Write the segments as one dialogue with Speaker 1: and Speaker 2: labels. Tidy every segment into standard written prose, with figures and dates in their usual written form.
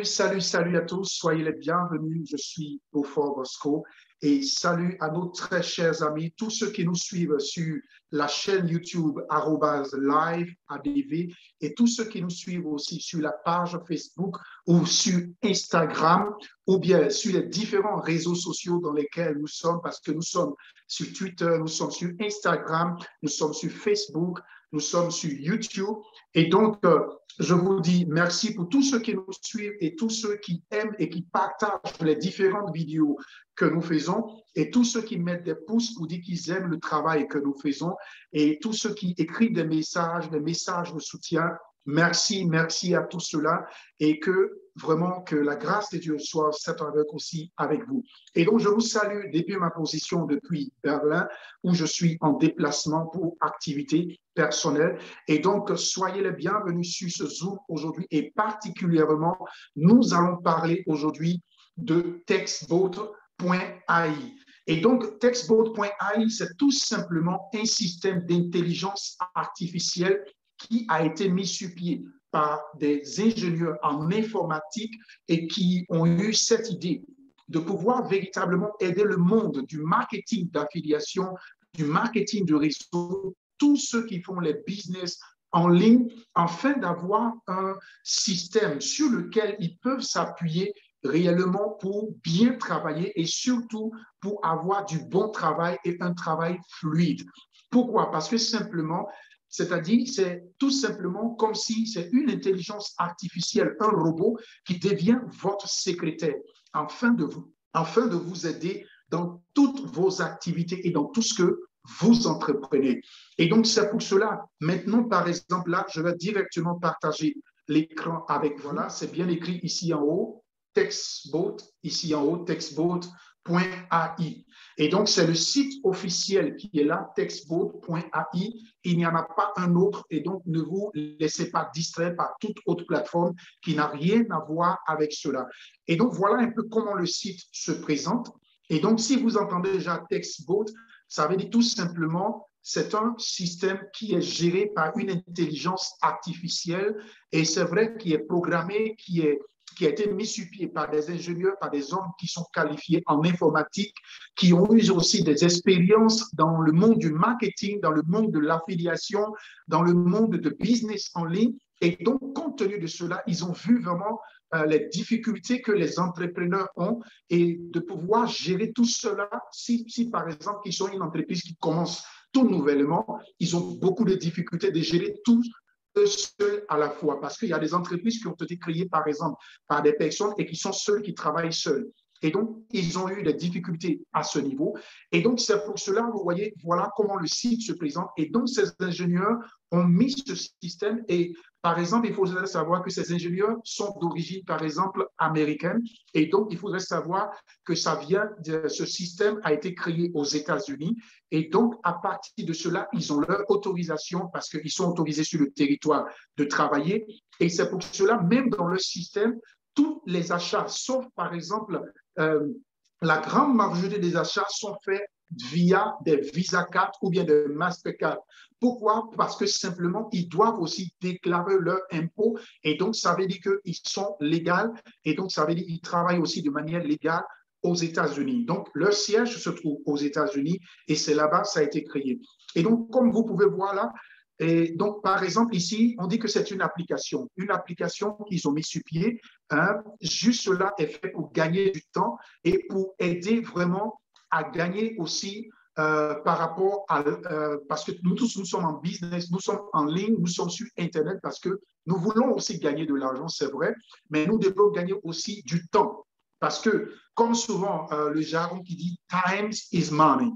Speaker 1: Salut à tous, soyez les bienvenus. Je suis Beaufort Bosco et salut à nos très chers amis, tous ceux qui nous suivent sur la chaîne YouTube @liveadv et tous ceux qui nous suivent aussi sur la page Facebook ou sur Instagram ou bien sur les différents réseaux sociaux dans lesquels nous sommes, parce que nous sommes sur Twitter, nous sommes sur Instagram, nous sommes sur Facebook, nous sommes sur YouTube. Et donc, je vous dis merci pour tous ceux qui nous suivent et tous ceux qui aiment et qui partagent les différentes vidéos que nous faisons et tous ceux qui mettent des pouces pour dire qu'ils aiment le travail que nous faisons et tous ceux qui écrivent des messages de soutien. Merci à tous ceux-là et que vraiment que la grâce de Dieu soit aussi avec vous. Et donc, je vous salue depuis ma position depuis Berlin où je suis en déplacement pour activité personnelle. Et donc, soyez les bienvenus sur ce Zoom aujourd'hui et particulièrement, nous allons parler aujourd'hui de Textboat.ai. Et donc, Textboat.ai, c'est tout simplement un système d'intelligence artificielle qui a été mis sur pied par des ingénieurs en informatique et qui ont eu cette idée de pouvoir véritablement aider le monde du marketing d'affiliation, du marketing de réseau, tous ceux qui font les business en ligne, afin d'avoir un système sur lequel ils peuvent s'appuyer réellement pour bien travailler et surtout pour avoir du bon travail et un travail fluide. Pourquoi? Parce que simplement, c'est-à-dire, c'est tout simplement comme si c'est une intelligence artificielle, un robot qui devient votre secrétaire afin de vous aider dans toutes vos activités et dans tout ce que vous entreprenez. Et donc, c'est pour cela, maintenant, par exemple, là, je vais directement partager l'écran avec vous. Voilà, c'est bien écrit ici en haut, Textboat, ici en haut, Textboat.ai. Et donc, c'est le site officiel qui est là, Textboat.ai. Il n'y en a pas un autre. Et donc, ne vous laissez pas distraire par toute autre plateforme qui n'a rien à voir avec cela. Et donc, voilà un peu comment le site se présente. Et donc, si vous entendez déjà Textboat, ça veut dire tout simplement, c'est un système qui est géré par une intelligence artificielle. Et c'est vrai qu'il est programmé, qui a été mis sur pied par des ingénieurs, par des hommes qui sont qualifiés en informatique, qui ont eu aussi des expériences dans le monde du marketing, dans le monde de l'affiliation, dans le monde de business en ligne. Et donc, compte tenu de cela, ils ont vu vraiment les difficultés que les entrepreneurs ont et de pouvoir gérer tout cela. Si par exemple, ils sont une entreprise qui commence tout nouvellement, ils ont beaucoup de difficultés de gérer tout seuls à la fois, parce qu'il y a des entreprises qui ont été créées, par exemple, par des personnes et qui sont seules, qui travaillent seules. Et donc, ils ont eu des difficultés à ce niveau. Et donc, c'est pour cela, vous voyez, voilà comment le site se présente. Et donc, ces ingénieurs ont mis ce système. Et par exemple, il faudrait savoir que ces ingénieurs sont d'origine, par exemple, américaine. Et donc, il faudrait savoir que ce système a été créé aux États-Unis. Et donc, à partir de cela, ils ont leur autorisation parce qu'ils sont autorisés sur le territoire de travailler. Et c'est pour cela, même dans le système, tous les achats, sauf par exemple, la grande majorité des achats sont faits via des Visa Card ou bien des Mastercard. Pourquoi? Parce que simplement, ils doivent aussi déclarer leur impôt et donc ça veut dire qu'ils sont légaux et donc ça veut dire qu'ils travaillent aussi de manière légale aux États-Unis. Donc, leur siège se trouve aux États-Unis et c'est là-bas que ça a été créé. Et donc, comme vous pouvez voir là, et donc, par exemple, ici, on dit que c'est une application qu'ils ont mis sur pied. Hein, juste cela est fait pour gagner du temps et pour aider vraiment à gagner aussi par rapport à… parce que nous tous, nous sommes en business, nous sommes en ligne, nous sommes sur Internet parce que nous voulons aussi gagner de l'argent, c'est vrai, mais nous devons gagner aussi du temps. Parce que, comme souvent, le jargon qui dit « time is money ».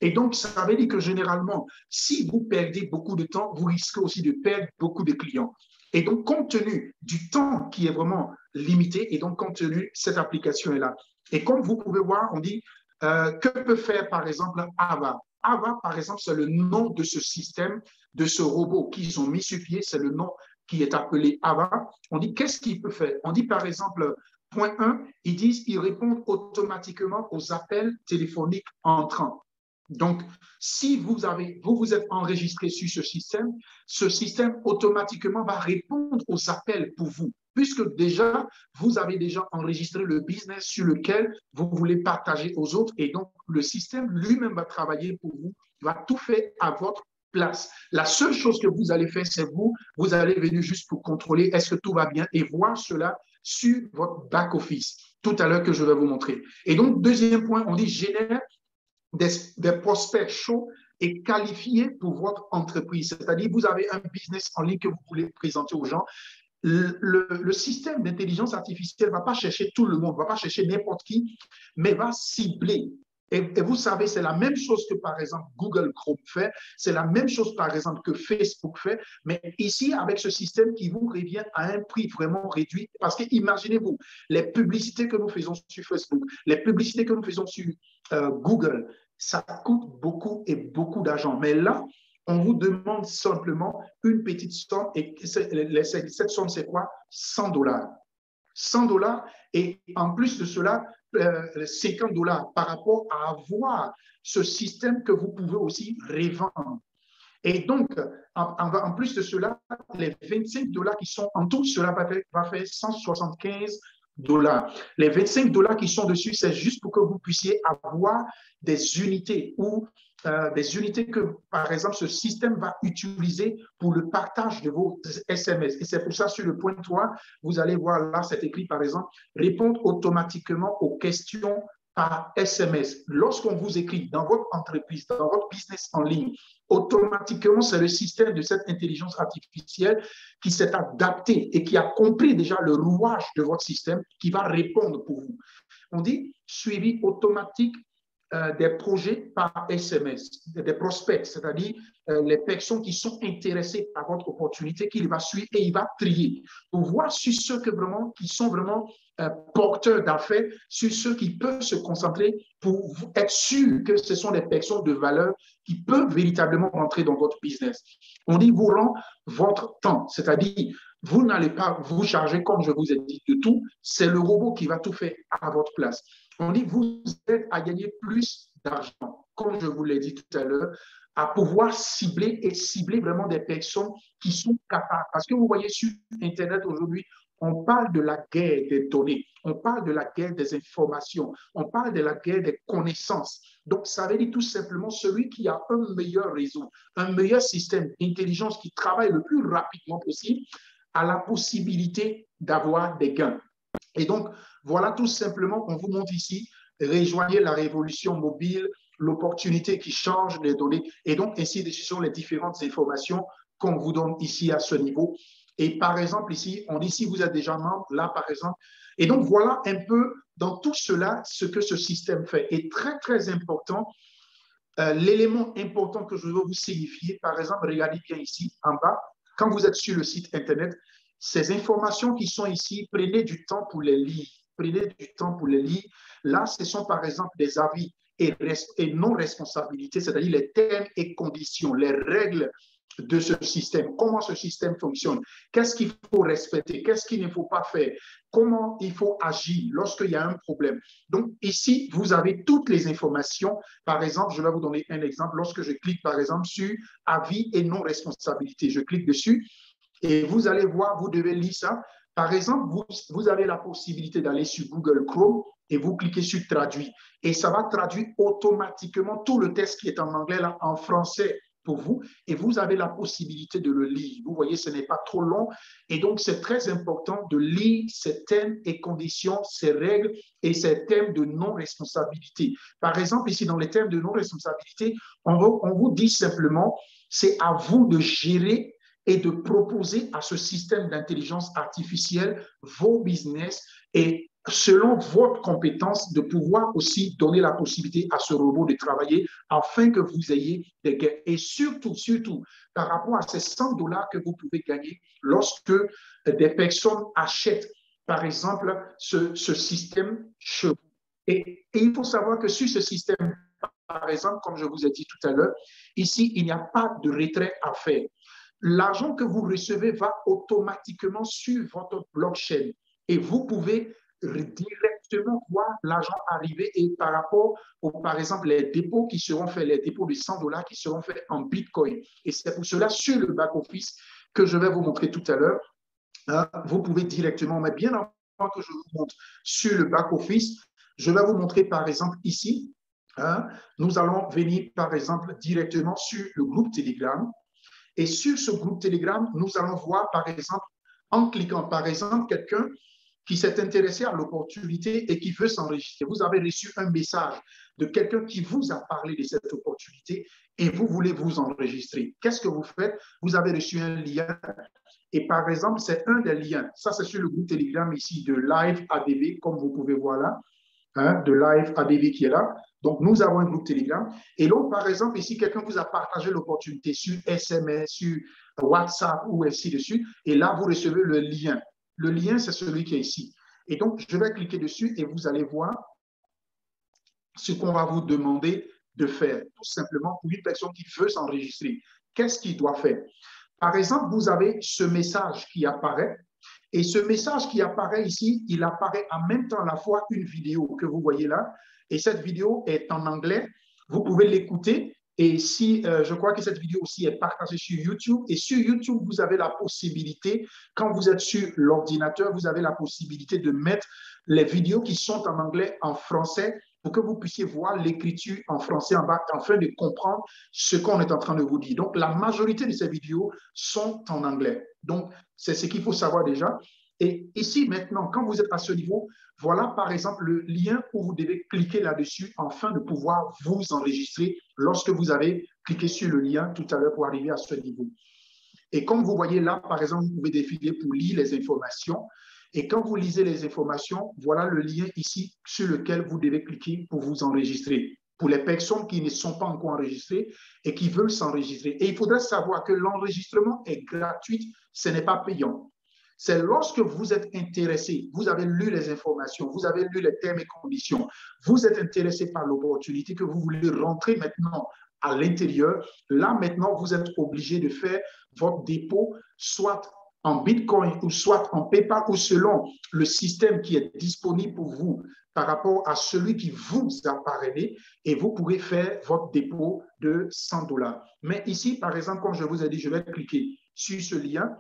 Speaker 1: Et donc, ça veut dire que généralement, si vous perdez beaucoup de temps, vous risquez aussi de perdre beaucoup de clients. Et donc, compte tenu du temps qui est vraiment limité, et donc compte tenu, cette application est là. Et comme vous pouvez voir, on dit, que peut faire par exemple Ava? Ava, par exemple, c'est le nom de ce système, de ce robot qu'ils ont mis sur pied, c'est le nom qui est appelé Ava. On dit, qu'est-ce qu'il peut faire? On dit, par exemple, point 1, ils disent, ils répondent automatiquement aux appels téléphoniques entrants. Donc, si vous êtes enregistré sur ce système automatiquement va répondre aux appels pour vous. puisque déjà, vous avez déjà enregistré le business sur lequel vous voulez partager aux autres. Et donc, le système lui-même va travailler pour vous, va tout faire à votre place. La seule chose que vous allez faire, c'est vous allez venir juste pour contrôler est-ce que tout va bien et voir cela sur votre back-office tout à l'heure que je vais vous montrer. Et donc, deuxième point, on dit génère des prospects chauds et qualifiés pour votre entreprise. C'est-à-dire, vous avez un business en ligne que vous voulez présenter aux gens. Le système d'intelligence artificielle ne va pas chercher tout le monde, ne va pas chercher n'importe qui, mais va cibler. Et vous savez, c'est la même chose que, par exemple, Google Chrome fait, c'est la même chose, par exemple, que Facebook fait, mais ici, avec ce système qui vous revient à un prix vraiment réduit, parce que imaginez-vous, les publicités que nous faisons sur Facebook, les publicités que nous faisons sur Google, ça coûte beaucoup et beaucoup d'argent. Mais là, on vous demande simplement une petite somme, et cette somme, c'est quoi? 100 dollars. 100 dollars, et en plus de cela, 50 dollars par rapport à avoir ce système que vous pouvez aussi revendre. Et donc, en plus de cela, les 25 dollars qui sont en tout, cela va faire 175 dollars. Les 25 dollars qui sont dessus, c'est juste pour que vous puissiez avoir des unités ou des unités que, par exemple, ce système va utiliser pour le partage de vos SMS. Et c'est pour ça, sur le point 3, vous allez voir là, c'est écrit, par exemple, répondre automatiquement aux questions par SMS. Lorsqu'on vous écrit dans votre entreprise, dans votre business en ligne, automatiquement, c'est le système de cette intelligence artificielle qui s'est adapté et qui a compris déjà le rouage de votre système qui va répondre pour vous. On dit suivi automatique des projets par SMS, des prospects, c'est-à-dire les personnes qui sont intéressées par votre opportunité, qu'il va suivre et il va trier pour voir sur ceux qui sont vraiment porteurs d'affaires, sur ceux qui peuvent se concentrer pour être sûr que ce sont des personnes de valeur qui peuvent véritablement rentrer dans votre business. On dit vous rend votre temps, c'est-à-dire vous n'allez pas vous charger, comme je vous ai dit, de tout, c'est le robot qui va tout faire à votre place. On dit vous êtes à gagner plus d'argent, comme je vous l'ai dit tout à l'heure, à pouvoir cibler vraiment des personnes qui sont capables. Parce que vous voyez sur Internet aujourd'hui, on parle de la guerre des données, on parle de la guerre des informations, on parle de la guerre des connaissances. Donc, ça veut dire tout simplement celui qui a un meilleur réseau, un meilleur système d'intelligence qui travaille le plus rapidement possible, a la possibilité d'avoir des gains. Et donc, voilà tout simplement, on vous montre ici, rejoignez la révolution mobile, l'opportunité qui change les données. Et donc, ainsi, ce sont les différentes informations qu'on vous donne ici à ce niveau. Et par exemple, ici, on dit si vous êtes déjà membre, là, par exemple. Et donc, voilà un peu dans tout cela ce que ce système fait. Et très, très important, l'élément important que je veux vous signifier, par exemple, regardez bien ici, en bas, quand vous êtes sur le site Internet, ces informations qui sont ici, prenez du temps pour les lire. Prenez du temps pour les lire. Là, ce sont par exemple des avis et non-responsabilités, c'est-à-dire les termes et conditions, les règles de ce système, comment ce système fonctionne, qu'est-ce qu'il faut respecter, qu'est-ce qu'il ne faut pas faire, comment il faut agir lorsqu'il y a un problème. Donc ici, vous avez toutes les informations. Par exemple, je vais vous donner un exemple. Lorsque je clique par exemple sur avis et non-responsabilité, je clique dessus. Et vous allez voir, vous devez lire ça. Par exemple, vous avez la possibilité d'aller sur Google Chrome et vous cliquez sur traduire. Et ça va traduire automatiquement tout le texte qui est en anglais là en français pour vous. Et vous avez la possibilité de le lire. Vous voyez, ce n'est pas trop long. Et donc, c'est très important de lire ces thèmes et conditions, ces règles et ces thèmes de non-responsabilité. Par exemple, ici, dans les thèmes de non-responsabilité, on vous dit simplement, c'est à vous de gérer et de proposer à ce système d'intelligence artificielle vos business et selon votre compétence, de pouvoir aussi donner la possibilité à ce robot de travailler afin que vous ayez des gains. Et surtout, par rapport à ces 100 dollars que vous pouvez gagner lorsque des personnes achètent, par exemple, ce système chez vous. Et il faut savoir que sur ce système, par exemple, comme je vous ai dit tout à l'heure, ici, il n'y a pas de retrait à faire. L'argent que vous recevez va automatiquement sur votre blockchain et vous pouvez directement voir l'argent arriver et par rapport par exemple, les dépôts qui seront faits, les dépôts de 100 dollars qui seront faits en Bitcoin. Et c'est pour cela, sur le back-office, que je vais vous montrer tout à l'heure, vous pouvez directement, mais bien avant que je vous montre sur le back-office, je vais vous montrer par exemple ici, nous allons venir par exemple directement sur le groupe Telegram. Et sur ce groupe Telegram, nous allons voir par exemple, en cliquant par exemple, quelqu'un qui s'est intéressé à l'opportunité et qui veut s'enregistrer. Vous avez reçu un message de quelqu'un qui vous a parlé de cette opportunité et vous voulez vous enregistrer. Qu'est-ce que vous faites? Vous avez reçu un lien et par exemple, c'est un des liens. Ça, c'est sur le groupe Telegram ici de Live ADV, comme vous pouvez voir là, de Live ADV qui est là. Donc, nous avons un groupe Telegram. Et donc, par exemple, ici, quelqu'un vous a partagé l'opportunité sur SMS, sur WhatsApp ou ainsi de suite. Et là, vous recevez le lien. Le lien, c'est celui qui est ici. Et donc, je vais cliquer dessus et vous allez voir ce qu'on va vous demander de faire. Tout simplement, pour une personne qui veut s'enregistrer, qu'est-ce qu'il doit faire? Par exemple, vous avez ce message qui apparaît. Et ce message qui apparaît ici, il apparaît en même temps à la fois une vidéo que vous voyez là. Et cette vidéo est en anglais. Vous pouvez l'écouter. Et si, je crois que cette vidéo aussi est partagée sur YouTube. Et sur YouTube, vous avez la possibilité, quand vous êtes sur l'ordinateur, vous avez la possibilité de mettre les vidéos qui sont en anglais en français pour que vous puissiez voir l'écriture en français en bas, afin de comprendre ce qu'on est en train de vous dire. Donc, la majorité de ces vidéos sont en anglais. Donc, c'est ce qu'il faut savoir déjà. Et ici, maintenant, quand vous êtes à ce niveau, voilà, par exemple, le lien où vous devez cliquer là-dessus afin de pouvoir vous enregistrer lorsque vous avez cliqué sur le lien tout à l'heure pour arriver à ce niveau. Et comme vous voyez là, par exemple, vous pouvez défiler pour lire les informations. Et quand vous lisez les informations, voilà le lien ici sur lequel vous devez cliquer pour vous enregistrer. Pour les personnes qui ne sont pas encore enregistrées et qui veulent s'enregistrer. Et il faudrait savoir que l'enregistrement est gratuit, ce n'est pas payant. C'est lorsque vous êtes intéressé, vous avez lu les informations, vous avez lu les termes et conditions, vous êtes intéressé par l'opportunité que vous voulez rentrer maintenant à l'intérieur. Là, maintenant, vous êtes obligé de faire votre dépôt, soit en Bitcoin ou soit en PayPal ou selon le système qui est disponible pour vous par rapport à celui qui vous a parrainé et vous pourrez faire votre dépôt de 100 $. Mais ici, par exemple, comme je vous ai dit, je vais cliquer sur ce lien.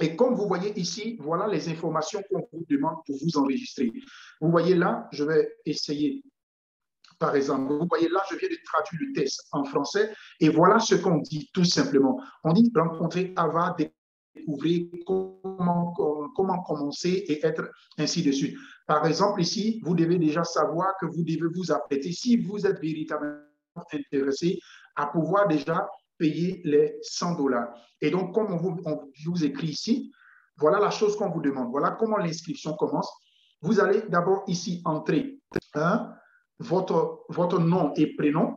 Speaker 1: Et comme vous voyez ici, voilà les informations qu'on vous demande pour vous enregistrer. Vous voyez là, je vais essayer. Par exemple, vous voyez là, je viens de traduire le test en français et voilà ce qu'on dit tout simplement. On dit rencontrer Ava, découvrir comment commencer et être ainsi de suite. Par exemple, ici, vous devez déjà savoir que vous devez vous apprêter, si vous êtes véritablement intéressé, à pouvoir déjà payer les 100 $. Et donc, comme je vous écris ici, voilà la chose qu'on vous demande. Voilà comment l'inscription commence. Vous allez d'abord ici entrer votre nom et prénom,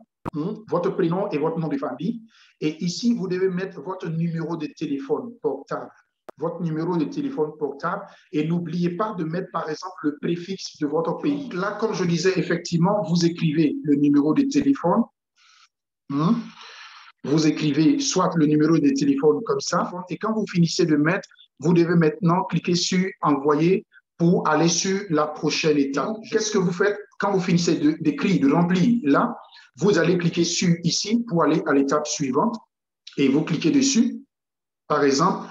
Speaker 1: votre prénom et votre nom de famille. Et ici, vous devez mettre votre numéro de téléphone portable. Votre numéro de téléphone portable. Et n'oubliez pas de mettre, par exemple, le préfixe de votre pays. Là, comme je disais, effectivement, vous écrivez le numéro de téléphone. Vous écrivez soit le numéro de téléphone comme ça. Et quand vous finissez de mettre, vous devez maintenant cliquer sur « Envoyer » pour aller sur la prochaine étape. Qu'est-ce que vous faites quand vous finissez d'écrire, de remplir là? Vous allez cliquer sur ici pour aller à l'étape suivante et vous cliquez dessus. Par exemple,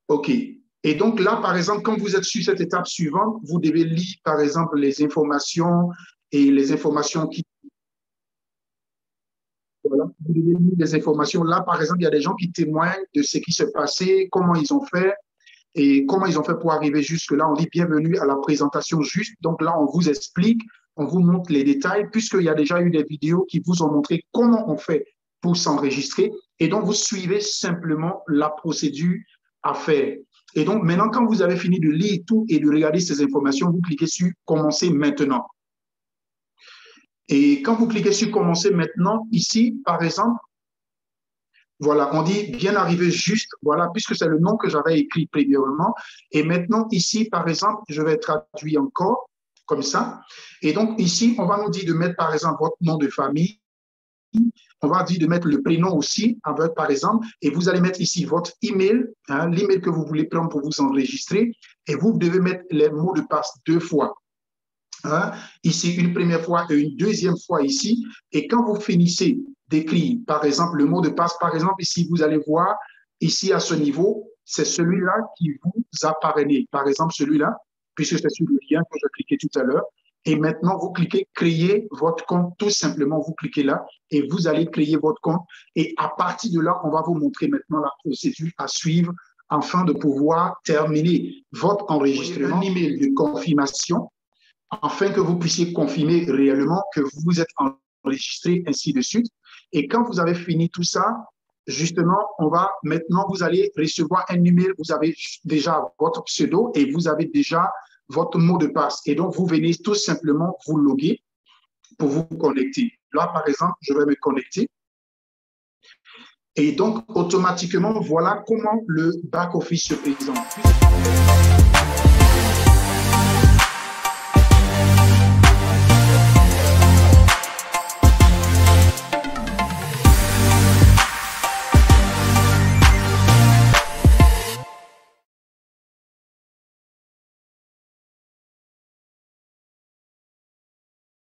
Speaker 1: OK. Et donc là, par exemple, quand vous êtes sur cette étape suivante, vous devez lire, par exemple, les informations et les informations qui... Voilà, vous devez lire les informations. Là, par exemple, il y a des gens qui témoignent de ce qui s'est passé, comment ils ont fait. Et comment ils ont fait pour arriver jusque-là? On dit bienvenue à la présentation juste. Donc là, on vous explique, on vous montre les détails, puisqu'il y a déjà eu des vidéos qui vous ont montré comment on fait pour s'enregistrer. Et donc, vous suivez simplement la procédure à faire. Et donc, maintenant, quand vous avez fini de lire tout et de regarder ces informations, vous cliquez sur « Commencer maintenant ». Et quand vous cliquez sur « Commencer maintenant », ici, par exemple, voilà, on dit bien arrivé juste, voilà, puisque c'est le nom que j'avais écrit précédemment. Et maintenant, ici, par exemple, je vais traduire encore comme ça. Et donc, ici, on va nous dire de mettre, par exemple, votre nom de famille. On va dire de mettre le prénom aussi, avec, par exemple, et vous allez mettre ici votre email, l'email que vous voulez prendre pour vous enregistrer. Et vous devez mettre les mots de passe 2 fois. Ici, une première fois et une deuxième fois ici. Et quand vous finissez d'écrire, par exemple, le mot de passe, par exemple, ici, vous allez voir, ici, à ce niveau, c'est celui-là qui vous a parrainé. Par exemple, celui-là, puisque c'est sur le lien que je cliquais tout à l'heure. Et maintenant, vous cliquez créer votre compte. Tout simplement, vous cliquez là et vous allez créer votre compte. Et à partir de là, on va vous montrer maintenant la procédure à suivre afin de pouvoir terminer votre enregistrement, un email de confirmation, afin que vous puissiez confirmer réellement que vous êtes enregistré, ainsi de suite. Et quand vous avez fini tout ça, justement, maintenant, vous allez recevoir un email, vous avez déjà votre pseudo et vous avez déjà votre mot de passe. Et donc, vous venez tout simplement vous loguer pour vous connecter. Là, par exemple, je vais me connecter. Et donc, automatiquement, voilà comment le back-office se présente.